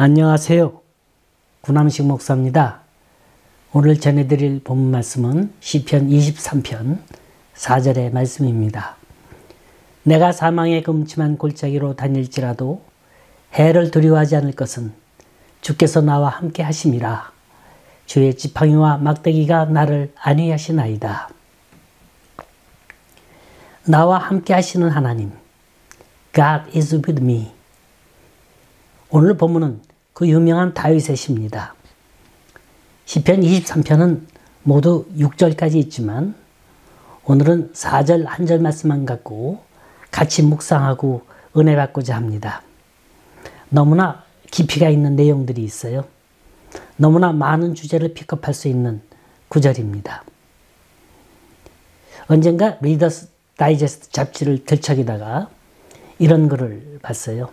안녕하세요. 구남식 목사입니다. 오늘 전해드릴 본문 말씀은 시편 23편 4절의 말씀입니다. 내가 사망의 금침한 골짜기로 다닐지라도 해를 두려워하지 않을 것은 주께서 나와 함께 하심이라. 주의 지팡이와 막대기가 나를 안위하시나이다. 나와 함께 하시는 하나님, God is with me. 오늘 본문은 그 유명한 다윗의 시입니다. 시편 23편은 모두 6절까지 있지만 오늘은 4절 한 절 말씀만 갖고 같이 묵상하고 은혜 받고자 합니다. 너무나 깊이가 있는 내용들이 있어요. 너무나 많은 주제를 픽업할 수 있는 구절입니다. 언젠가 리더스 다이제스트 잡지를 들척이다가 이런 글을 봤어요.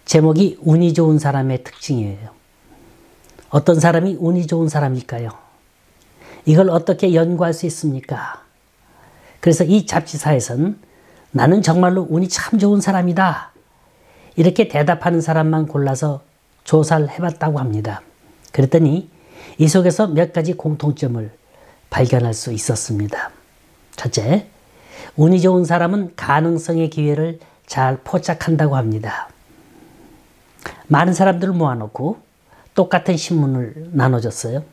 제목이 운이 좋은 사람의 특징이에요. 어떤 사람이 운이 좋은 사람일까요? 이걸 어떻게 연구할 수 있습니까? 그래서 이 잡지사에서는 나는 정말로 운이 참 좋은 사람이다. 이렇게 대답하는 사람만 골라서 조사를 해봤다고 합니다. 그랬더니 이 속에서 몇 가지 공통점을 발견할 수 있었습니다. 첫째, 운이 좋은 사람은 가능성의 기회를 잘 포착한다고 합니다. 많은 사람들을 모아놓고 똑같은 신문을 나눠줬어요.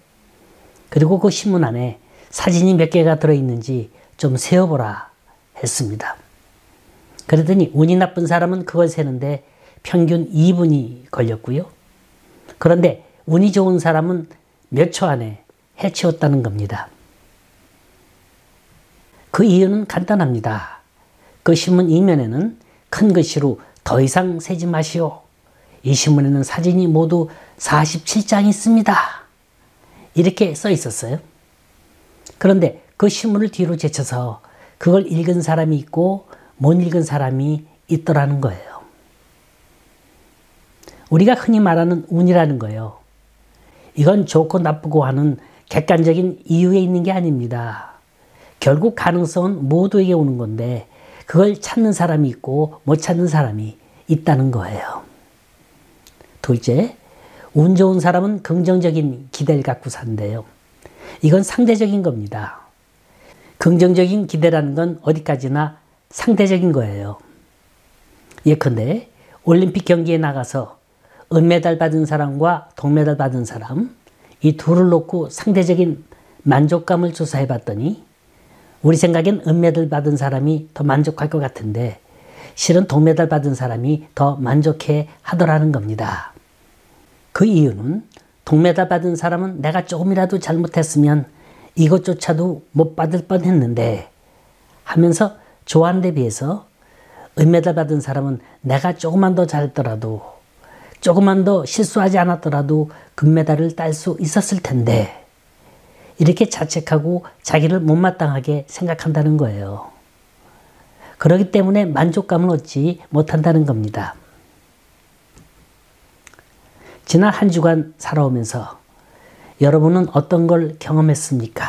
그리고 그 신문 안에 사진이 몇 개가 들어있는지 좀 세어보라 했습니다. 그랬더니 운이 나쁜 사람은 그걸 세는데 평균 2분이 걸렸고요. 그런데 운이 좋은 사람은 몇 초 안에 해치웠다는 겁니다. 그 이유는 간단합니다. 그 신문 이면에는 큰 글씨로 더 이상 세지 마시오. 이 신문에는 사진이 모두 47장이 있습니다. 이렇게 써 있었어요. 그런데 그 신문을 뒤로 제쳐서 그걸 읽은 사람이 있고 못 읽은 사람이 있더라는 거예요. 우리가 흔히 말하는 운이라는 거예요. 이건 좋고 나쁘고 하는 객관적인 이유에 있는 게 아닙니다. 결국 가능성은 모두에게 오는 건데 그걸 찾는 사람이 있고 못 찾는 사람이 있다는 거예요. 둘째, 운 좋은 사람은 긍정적인 기대를 갖고 산대요. 이건 상대적인 겁니다. 긍정적인 기대라는 건 어디까지나 상대적인 거예요. 예컨대 올림픽 경기에 나가서 은메달 받은 사람과 동메달 받은 사람, 이 둘을 놓고 상대적인 만족감을 조사해 봤더니 우리 생각엔 은메달 받은 사람이 더 만족할 것 같은데 실은 동메달 받은 사람이 더 만족해 하더라는 겁니다. 그 이유는 동메달 받은 사람은 내가 조금이라도 잘못했으면 이것조차도 못 받을 뻔했는데 하면서 좋아하는 데 비해서 은메달 받은 사람은 내가 조금만 더 잘했더라도 조금만 더 실수하지 않았더라도 금메달을 딸 수 있었을 텐데 이렇게 자책하고 자기를 못마땅하게 생각한다는 거예요. 그렇기 때문에 만족감을 얻지 못한다는 겁니다. 지난 한 주간 살아오면서 여러분은 어떤 걸 경험했습니까?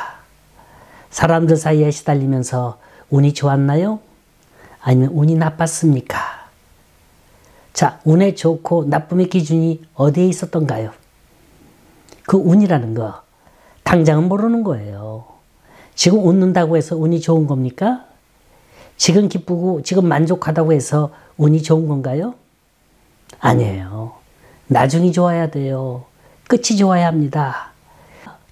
사람들 사이에 시달리면서 운이 좋았나요? 아니면 운이 나빴습니까? 자, 운의 좋고 나쁨의 기준이 어디에 있었던가요? 그 운이라는 거 당장은 모르는 거예요. 지금 웃는다고 해서 운이 좋은 겁니까? 지금 기쁘고 지금 만족하다고 해서 운이 좋은 건가요? 아니에요. 나중이 좋아야 돼요. 끝이 좋아야 합니다.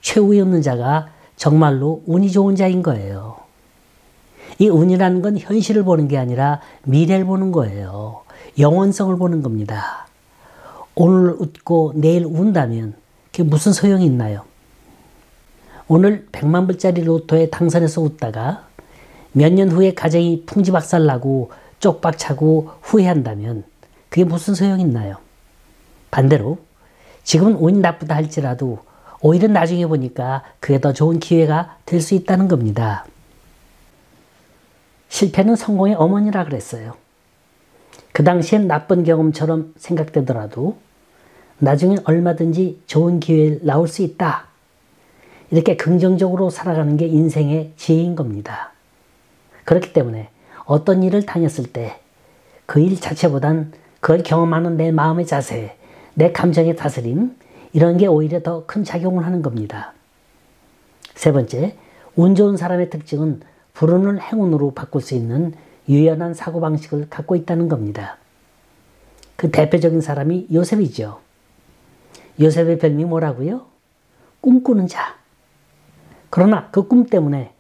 최후에 없는 자가 정말로 운이 좋은 자인 거예요. 이 운이라는 건 현실을 보는 게 아니라 미래를 보는 거예요. 영원성을 보는 겁니다. 오늘 웃고 내일 운다면 그게 무슨 소용이 있나요? 오늘 100만 불짜리 로또에 당선해서 웃다가 몇 년 후에 가정이 풍지박살나고 쪽박차고 후회한다면 그게 무슨 소용이 있나요? 반대로 지금은 운이 나쁘다 할지라도 오히려 나중에 보니까 그게 더 좋은 기회가 될 수 있다는 겁니다. 실패는 성공의 어머니라 그랬어요. 그 당시엔 나쁜 경험처럼 생각되더라도 나중엔 얼마든지 좋은 기회 나올 수 있다. 이렇게 긍정적으로 살아가는 게 인생의 지혜인 겁니다. 그렇기 때문에 어떤 일을 당했을 때 그 일 자체보단 그걸 경험하는 내 마음의 자세, 내 감정의 다스림, 이런 게 오히려 더 큰 작용을 하는 겁니다. 세 번째, 운 좋은 사람의 특징은 불운을 행운으로 바꿀 수 있는 유연한 사고방식을 갖고 있다는 겁니다. 그 대표적인 사람이 요셉이죠. 요셉의 별명이 뭐라고요? 꿈꾸는 자. 그러나 그 꿈 때문에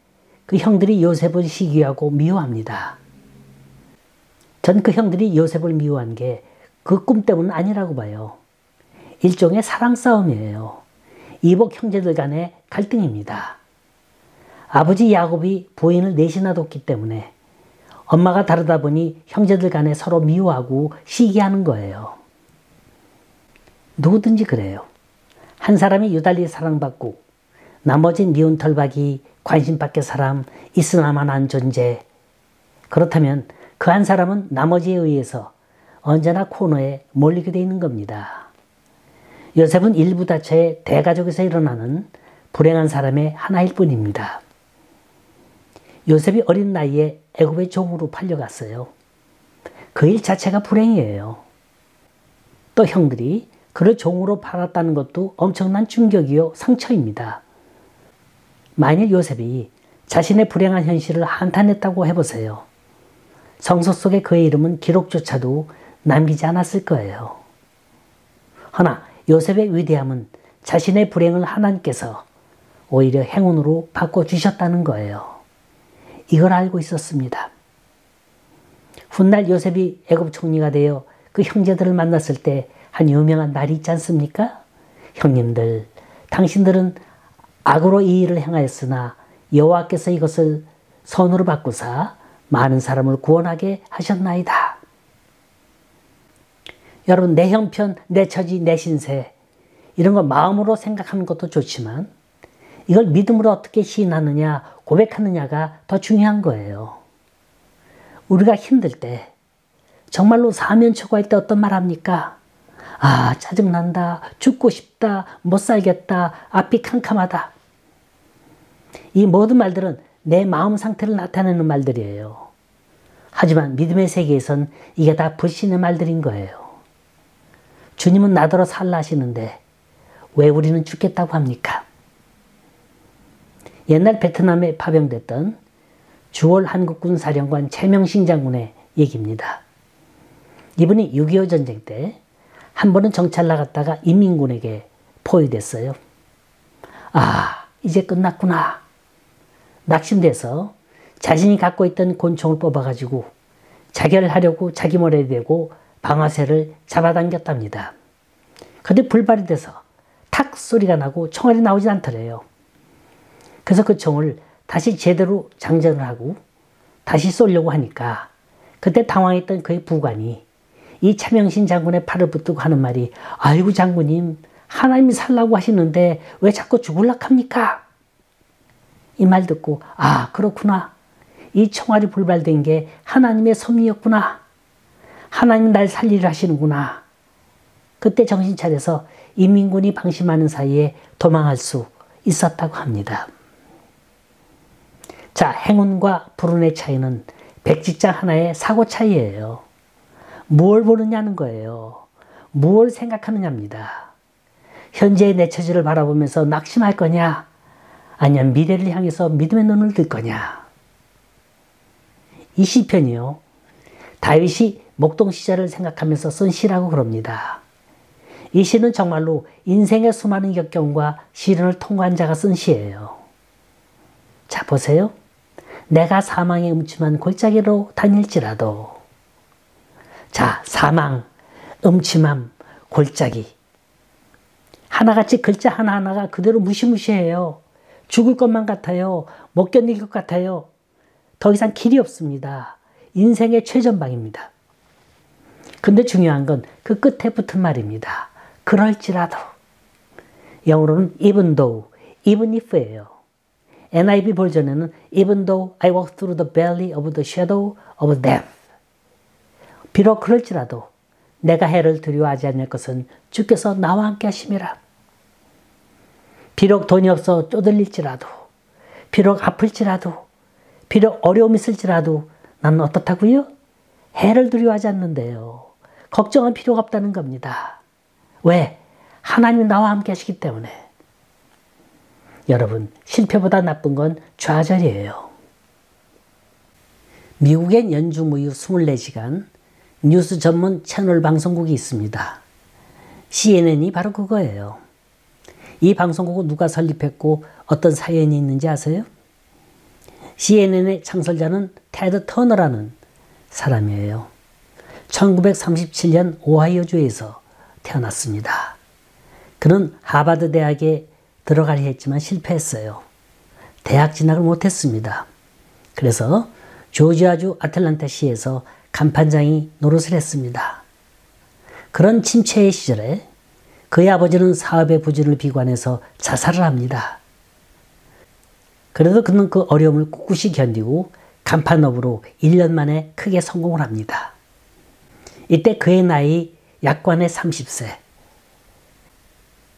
그 형들이 요셉을 시기하고 미워합니다. 전 그 형들이 요셉을 미워한 게 그 꿈 때문은 아니라고 봐요. 일종의 사랑 싸움이에요. 이복 형제들 간의 갈등입니다. 아버지 야곱이 부인을 넷이나 뒀기 때문에 엄마가 다르다 보니 형제들 간에 서로 미워하고 시기하는 거예요. 누구든지 그래요. 한 사람이 유달리 사랑받고 나머진 미운 털박이, 관심밖의 사람, 있으나마나한 존재. 그렇다면 그 한 사람은 나머지에 의해서 언제나 코너에 몰리게 돼 있는 겁니다. 요셉은 일부 다처의 대가족에서 일어나는 불행한 사람의 하나일 뿐입니다. 요셉이 어린 나이에 애굽의 종으로 팔려갔어요. 그 일 자체가 불행이에요. 또 형들이 그를 종으로 팔았다는 것도 엄청난 충격이요 상처입니다. 만일 요셉이 자신의 불행한 현실을 한탄했다고 해보세요. 성서 속에 그의 이름은 기록조차도 남기지 않았을 거예요. 허나 요셉의 위대함은 자신의 불행을 하나님께서 오히려 행운으로 바꿔주셨다는 거예요. 이걸 알고 있었습니다. 훗날 요셉이 애굽 총리가 되어 그 형제들을 만났을 때 한 유명한 말이 있지 않습니까? 형님들, 당신들은 악으로 이 일을 행하였으나 여호와께서 이것을 선으로 바꾸사 많은 사람을 구원하게 하셨나이다. 여러분, 내 형편, 내 처지, 내 신세 이런 거 마음으로 생각하는 것도 좋지만 이걸 믿음으로 어떻게 시인하느냐, 고백하느냐가 더 중요한 거예요. 우리가 힘들 때, 정말로 사면초가할 때 어떤 말 합니까? 아, 짜증난다, 죽고 싶다, 못 살겠다, 앞이 캄캄하다. 이 모든 말들은 내 마음 상태를 나타내는 말들이에요. 하지만 믿음의 세계에선 이게 다 불신의 말들인 거예요. 주님은 나더러 살라 하시는데 왜 우리는 죽겠다고 합니까? 옛날 베트남에 파병됐던 주월 한국군 사령관 최명신 장군의 얘기입니다. 이분이 6.25 전쟁 때 한 번은 정찰 나갔다가 인민군에게 포위됐어요. 아, 이제 끝났구나. 낙심돼서 자신이 갖고 있던 권총을 뽑아가지고 자결하려고 자기 머리에 대고 방아쇠를 잡아당겼답니다. 근데 불발이 돼서 탁 소리가 나고 총알이 나오지 않더래요. 그래서 그 총을 다시 제대로 장전을 하고 다시 쏘려고 하니까 그때 당황했던 그의 부관이 이 차명신 장군의 팔을 붙들고 하는 말이 아이고 장군님, 하나님이 살라고 하시는데 왜 자꾸 죽으려고 합니까? 이 말 듣고 아, 그렇구나. 이 총알이 불발된 게 하나님의 섭리였구나. 하나님 날 살리려 하시는구나. 그때 정신 차려서 인민군이 방심하는 사이에 도망할 수 있었다고 합니다. 자, 행운과 불운의 차이는 백지장 하나의 사고 차이예요. 무엇을 보느냐는 거예요. 무엇을 생각하느냐입니다. 현재의 내 처지를 바라보면서 낙심할 거냐, 아니면 미래를 향해서 믿음의 눈을 들 거냐. 이 시편이요, 다윗이 목동 시절을 생각하면서 쓴 시라고 그럽니다. 이 시는 정말로 인생의 수많은 역경과 시련을 통과한 자가 쓴 시예요. 자, 보세요. 내가 사망의 음침한 골짜기로 다닐지라도. 자, 사망, 음침함, 골짜기. 하나같이 글자 하나하나가 그대로 무시무시해요. 죽을 것만 같아요. 못 견딜 것 같아요. 더 이상 길이 없습니다. 인생의 최전방입니다. 근데 중요한 건 그 끝에 붙은 말입니다. 그럴지라도. 영어로는 even though, even if예요. NIV 버전에는 even though I walk through the valley of the shadow of death. 비록 그럴지라도 내가 해를 두려워하지 않을 것은 주께서 나와 함께 하심이라. 비록 돈이 없어 쪼들릴지라도, 비록 아플지라도, 비록 어려움이 있을지라도 나는 어떻다고요? 해를 두려워하지 않는데요. 걱정할 필요가 없다는 겁니다. 왜? 하나님이 나와 함께 하시기 때문에. 여러분, 실패보다 나쁜 건 좌절이에요. 미국엔 연중 무휴 24시간 뉴스 전문 채널 방송국이 있습니다. CNN이 바로 그거예요. 이 방송국은 누가 설립했고 어떤 사연이 있는지 아세요? CNN의 창설자는 테드 터너라는 사람이에요. 1937년 오하이오주에서 태어났습니다. 그는 하버드 대학에 들어가려 했지만 실패했어요. 대학 진학을 못했습니다. 그래서 조지아주 아틀란타시에서 간판장이 노릇을 했습니다. 그런 침체의 시절에 그의 아버지는 사업의 부진을 비관해서 자살을 합니다. 그래도 그는 그 어려움을 꿋꿋이 견디고 간판업으로 1년 만에 크게 성공을 합니다. 이때 그의 나이 약관의 30세.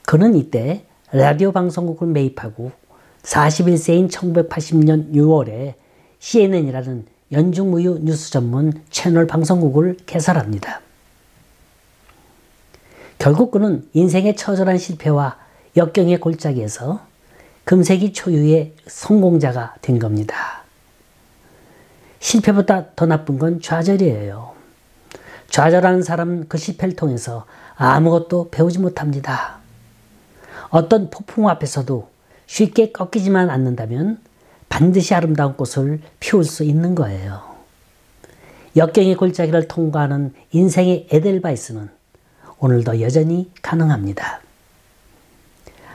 그는 이때 라디오 방송국을 매입하고 41세인 1980년 6월에 CNN이라는 연중무휴 뉴스 전문 채널 방송국을 개설합니다. 결국 그는 인생의 처절한 실패와 역경의 골짜기에서 금세기 초유의 성공자가 된 겁니다. 실패보다 더 나쁜 건 좌절이에요. 좌절하는 사람은 그 실패를 통해서 아무것도 배우지 못합니다. 어떤 폭풍 앞에서도 쉽게 꺾이지만 않는다면 반드시 아름다운 꽃을 피울 수 있는 거예요. 역경의 골짜기를 통과하는 인생의 에델바이스는 오늘도 여전히 가능합니다.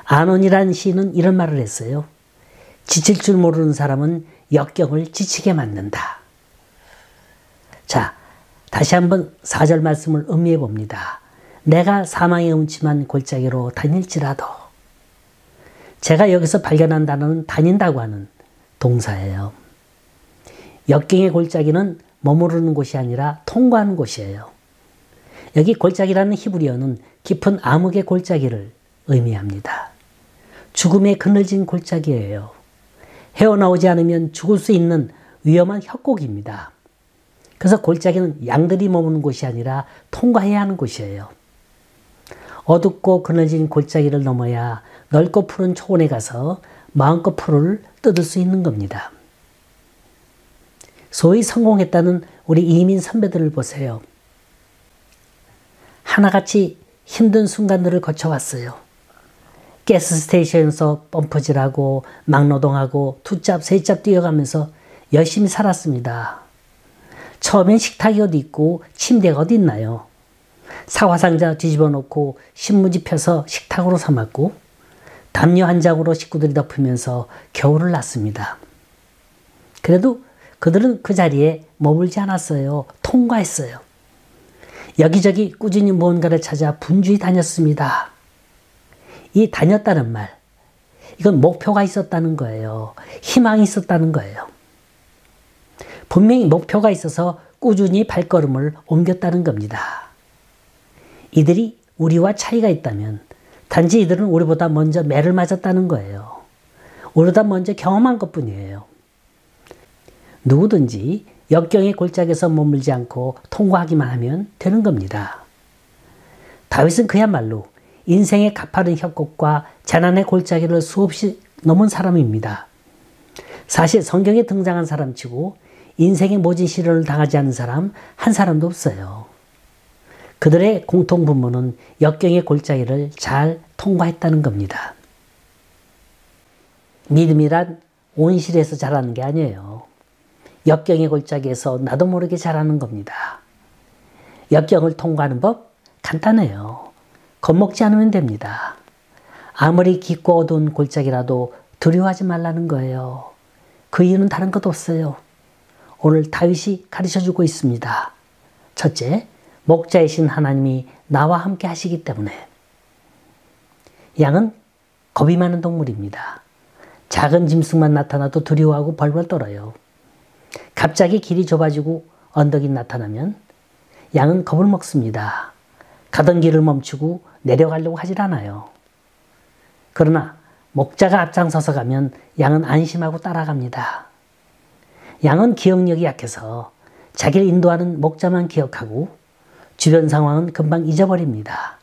아논이라는 시인은 이런 말을 했어요. 지칠 줄 모르는 사람은 역경을 지치게 만든다. 자, 다시 한번 4절 말씀을 음미해 봅니다. 내가 사망의 음침한 골짜기로 다닐지라도. 제가 여기서 발견한 단어는 다닌다고 하는 동사예요. 역경의 골짜기는 머무르는 곳이 아니라 통과하는 곳이에요. 여기 골짜기라는 히브리어는 깊은 암흑의 골짜기를 의미합니다. 죽음의 그늘진 골짜기예요. 헤어나오지 않으면 죽을 수 있는 위험한 협곡입니다. 그래서 골짜기는 양들이 머무는 곳이 아니라 통과해야 하는 곳이에요. 어둡고 그늘진 골짜기를 넘어야 넓고 푸른 초원에 가서 마음껏 풀을 뜯을 수 있는 겁니다. 소위 성공했다는 우리 이민 선배들을 보세요. 하나같이 힘든 순간들을 거쳐왔어요. 가스스테이션에서 펌프질하고 막노동하고 투잡 세잡 뛰어가면서 열심히 살았습니다. 처음엔 식탁이 어디 있고 침대가 어디 있나요? 사과상자 뒤집어 놓고 신문지 펴서 식탁으로 삼았고 담요 한 장으로 식구들이 덮으면서 겨울을 났습니다. 그래도 그들은 그 자리에 머물지 않았어요. 통과했어요. 여기저기 꾸준히 무언가를 찾아 분주히 다녔습니다. 이 다녔다는 말, 이건 목표가 있었다는 거예요. 희망이 있었다는 거예요. 분명히 목표가 있어서 꾸준히 발걸음을 옮겼다는 겁니다. 이들이 우리와 차이가 있다면 단지 이들은 우리보다 먼저 매를 맞았다는 거예요. 우리보다 먼저 경험한 것뿐이에요. 누구든지 역경의 골짜기에서 머물지 않고 통과하기만 하면 되는 겁니다. 다윗은 그야말로 인생의 가파른 협곡과 재난의 골짜기를 수없이 넘은 사람입니다. 사실 성경에 등장한 사람치고 인생의 모진 시련을 당하지 않은 사람 한 사람도 없어요. 그들의 공통분모는 역경의 골짜기를 잘 통과했다는 겁니다. 믿음이란 온실에서 자라는 게 아니에요. 역경의 골짜기에서 나도 모르게 자라는 겁니다. 역경을 통과하는 법 간단해요. 겁먹지 않으면 됩니다. 아무리 깊고 어두운 골짜기라도 두려워하지 말라는 거예요. 그 이유는 다른 것도 없어요. 오늘 다윗이 가르쳐주고 있습니다. 첫째, 목자이신 하나님이 나와 함께 하시기 때문에. 양은 겁이 많은 동물입니다. 작은 짐승만 나타나도 두려워하고 벌벌 떨어요. 갑자기 길이 좁아지고 언덕이 나타나면 양은 겁을 먹습니다. 가던 길을 멈추고 내려가려고 하질 않아요. 그러나 목자가 앞장서서 가면 양은 안심하고 따라갑니다. 양은 기억력이 약해서 자기를 인도하는 목자만 기억하고 주변 상황은 금방 잊어버립니다.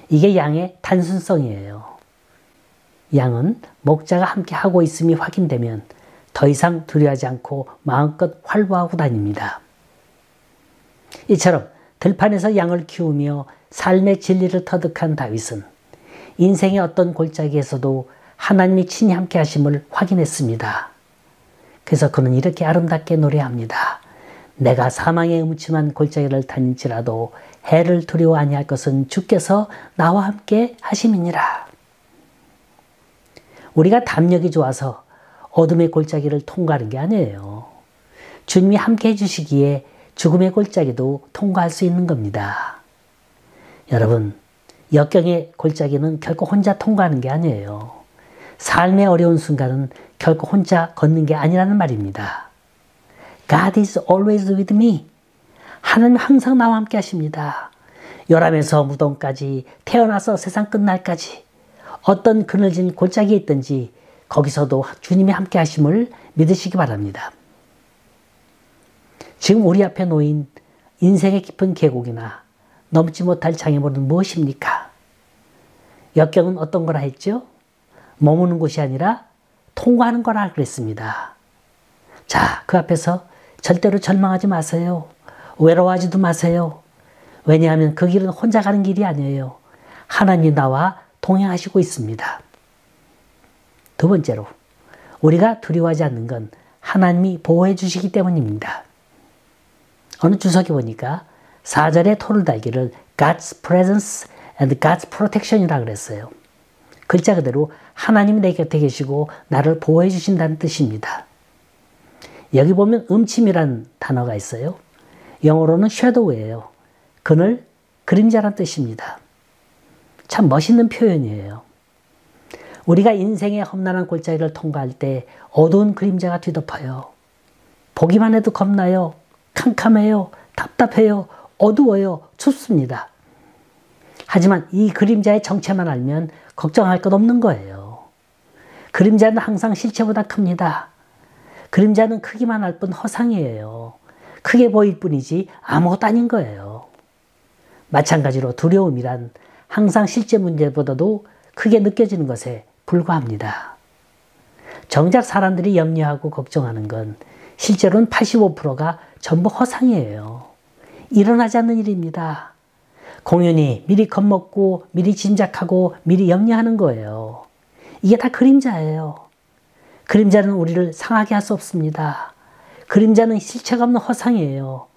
이게 양의 단순성이에요. 양은 목자가 함께 하고 있음이 확인되면 더 이상 두려워하지 않고 마음껏 활보하고 다닙니다. 이처럼 들판에서 양을 키우며 삶의 진리를 터득한 다윗은 인생의 어떤 골짜기에서도 하나님이 친히 함께 하심을 확인했습니다. 그래서 그는 이렇게 아름답게 노래합니다. 내가 사망의 음침한 골짜기를 다닐지라도 해를 두려워 아니할 것은 주께서 나와 함께 하심이니라. 우리가 담력이 좋아서 어둠의 골짜기를 통과하는 게 아니에요. 주님이 함께 해주시기에 죽음의 골짜기도 통과할 수 있는 겁니다. 여러분, 역경의 골짜기는 결코 혼자 통과하는 게 아니에요. 삶의 어려운 순간은 결코 혼자 걷는 게 아니라는 말입니다. God is always with me. 하나님 항상 나와 함께 하십니다. 요람에서 무덤까지, 태어나서 세상 끝날까지 어떤 그늘진 골짜기에 있든지 거기서도 주님이 함께 하심을 믿으시기 바랍니다. 지금 우리 앞에 놓인 인생의 깊은 계곡이나 넘지 못할 장애물은 무엇입니까? 역경은 어떤 거라 했죠? 머무는 곳이 아니라 통과하는 거라 그랬습니다. 자, 그 앞에서 절대로 절망하지 마세요. 외로워하지도 마세요. 왜냐하면 그 길은 혼자 가는 길이 아니에요. 하나님이 나와 동행하시고 있습니다. 두 번째로, 우리가 두려워하지 않는 건 하나님이 보호해 주시기 때문입니다. 어느 주석에 보니까 4절에 토를 달기를 God's presence and God's protection이라고 그랬어요. 글자 그대로 하나님이 내 곁에 계시고 나를 보호해 주신다는 뜻입니다. 여기 보면 음침이라는 단어가 있어요. 영어로는 shadow예요. 그늘, 그림자란 뜻입니다. 참 멋있는 표현이에요. 우리가 인생의 험난한 골짜기를 통과할 때 어두운 그림자가 뒤덮어요. 보기만 해도 겁나요. 캄캄해요. 답답해요. 어두워요. 춥습니다. 하지만 이 그림자의 정체만 알면 걱정할 것 없는 거예요. 그림자는 항상 실체보다 큽니다. 그림자는 크기만 할 뿐 허상이에요. 크게 보일 뿐이지 아무것도 아닌 거예요. 마찬가지로 두려움이란 항상 실제 문제보다도 크게 느껴지는 것에 불과합니다. 정작 사람들이 염려하고 걱정하는 건 실제로는 85%가 전부 허상이에요. 일어나지 않는 일입니다. 공연히 미리 겁먹고 미리 짐작하고 미리 염려하는 거예요. 이게 다 그림자예요. 그림자는 우리를 상하게 할 수 없습니다. 그림자는 실체가 없는 허상이에요.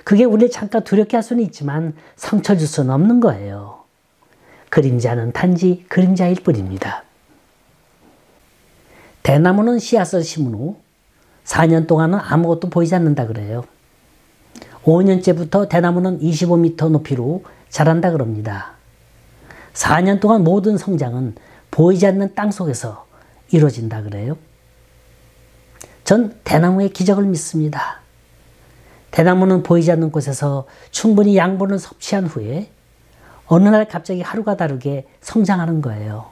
그게 우리를 잠깐 두렵게 할 수는 있지만 상처 줄 수는 없는 거예요. 그림자는 단지 그림자일 뿐입니다. 대나무는 씨앗을 심은 후 4년 동안은 아무것도 보이지 않는다 그래요. 5년째부터 대나무는 25m 높이로 자란다 그럽니다. 4년 동안 모든 성장은 보이지 않는 땅 속에서 이루어진다 그래요. 전 대나무의 기적을 믿습니다. 대나무는 보이지 않는 곳에서 충분히 양분을 섭취한 후에 어느 날 갑자기 하루가 다르게 성장하는 거예요.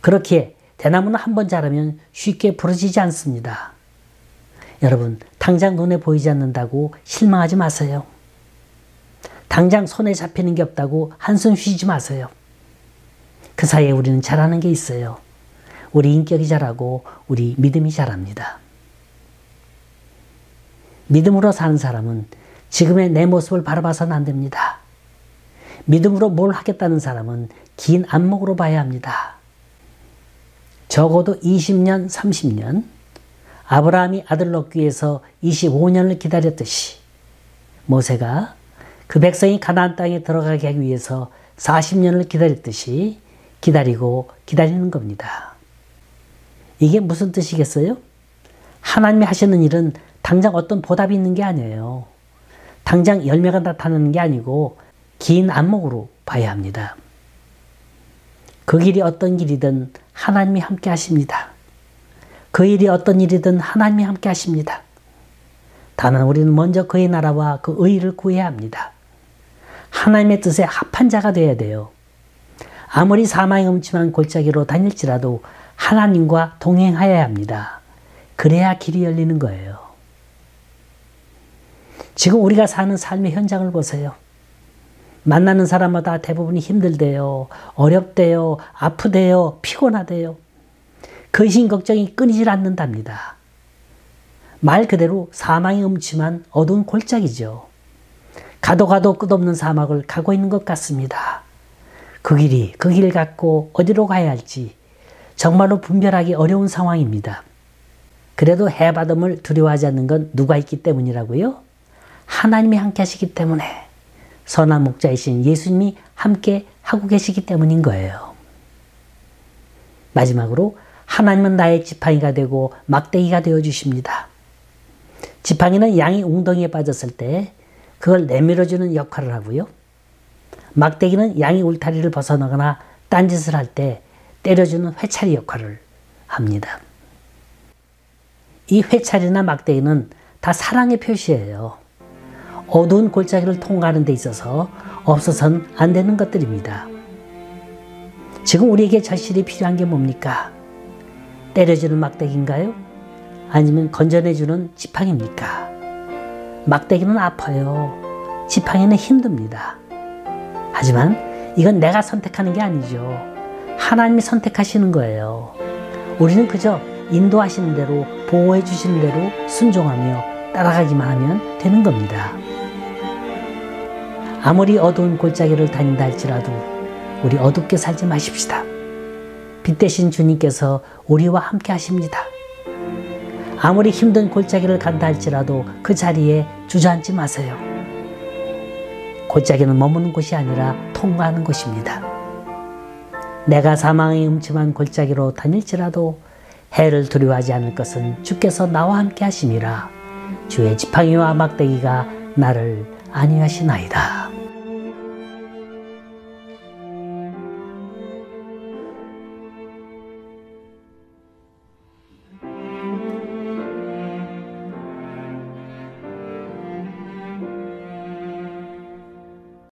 그렇기에 대나무는 한번 자라면 쉽게 부러지지 않습니다. 여러분, 당장 눈에 보이지 않는다고 실망하지 마세요. 당장 손에 잡히는 게 없다고 한숨 쉬지 마세요. 그 사이에 우리는 잘하는 게 있어요. 우리 인격이 자라고 우리 믿음이 자랍니다. 믿음으로 사는 사람은 지금의 내 모습을 바라봐서는 안 됩니다. 믿음으로 뭘 하겠다는 사람은 긴 안목으로 봐야 합니다. 적어도 20년, 30년, 아브라함이 아들 얻기 위해서 25년을 기다렸듯이 모세가 그 백성이 가나안 땅에 들어가게 하기 위해서 40년을 기다렸듯이 기다리고 기다리는 겁니다. 이게 무슨 뜻이겠어요? 하나님이 하시는 일은 당장 어떤 보답이 있는 게 아니에요. 당장 열매가 나타나는 게 아니고 긴 안목으로 봐야 합니다. 그 길이 어떤 길이든 하나님이 함께 하십니다. 그 일이 어떤 일이든 하나님이 함께 하십니다. 다만 우리는 먼저 그의 나라와 그 의의를 구해야 합니다. 하나님의 뜻에 합한 자가 되어야 돼요. 아무리 사망의 음침한 골짜기로 다닐지라도 하나님과 동행하여야 합니다. 그래야 길이 열리는 거예요. 지금 우리가 사는 삶의 현장을 보세요. 만나는 사람마다 대부분이 힘들대요, 어렵대요, 아프대요, 피곤하대요. 근심 걱정이 끊이질 않는답니다. 말 그대로 사망의 음침한 어두운 골짜기죠. 가도 끝없는 사막을 가고 있는 것 같습니다. 그 길 갖고 어디로 가야 할지 정말로 분별하기 어려운 상황입니다. 그래도 해받음을 두려워하지 않는 건 누가 있기 때문이라고요? 하나님이 함께 하시기 때문에, 선한 목자이신 예수님이 함께 하고 계시기 때문인 거예요. 마지막으로 하나님은 나의 지팡이가 되고 막대기가 되어 주십니다. 지팡이는 양이 웅덩이에 빠졌을 때 그걸 내밀어주는 역할을 하고요. 막대기는 양이 울타리를 벗어나거나 딴짓을 할 때 때려주는 회차리 역할을 합니다. 이 회차리나 막대기는 다 사랑의 표시예요. 어두운 골짜기를 통과하는 데 있어서 없어서는 안 되는 것들입니다. 지금 우리에게 절실히 필요한 게 뭡니까? 때려주는 막대기인가요? 아니면 건져내주는 지팡이입니까? 막대기는 아파요. 지팡이는 힘듭니다. 하지만 이건 내가 선택하는 게 아니죠. 하나님이 선택하시는 거예요. 우리는 그저 인도하시는 대로, 보호해 주시는 대로 순종하며 따라가기만 하면 되는 겁니다. 아무리 어두운 골짜기를 다닌다 할지라도 우리 어둡게 살지 마십시다. 빛 대신 주님께서 우리와 함께 하십니다. 아무리 힘든 골짜기를 간다 할지라도 그 자리에 주저앉지 마세요. 골짜기는 머무는 곳이 아니라 통과하는 곳입니다. 내가 사망의 음침한 골짜기로 다닐지라도 해를 두려워하지 않을 것은 주께서 나와 함께 하심이라. 주의 지팡이와 막대기가 나를 안위하시나이다.